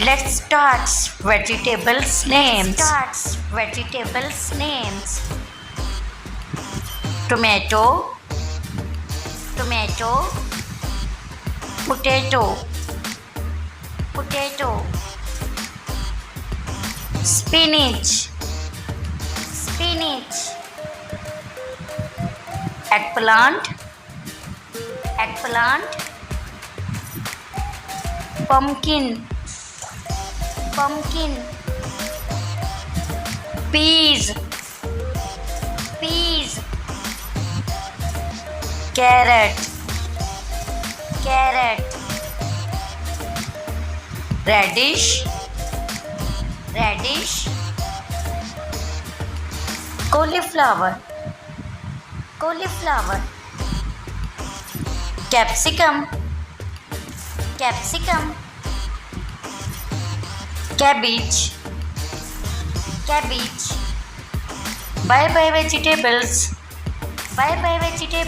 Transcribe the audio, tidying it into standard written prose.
Let's start vegetables names. Tomato, potato, spinach, eggplant, pumpkin, peas, carrot, radish, cauliflower, capsicum, cabbage. Bye bye vegetables.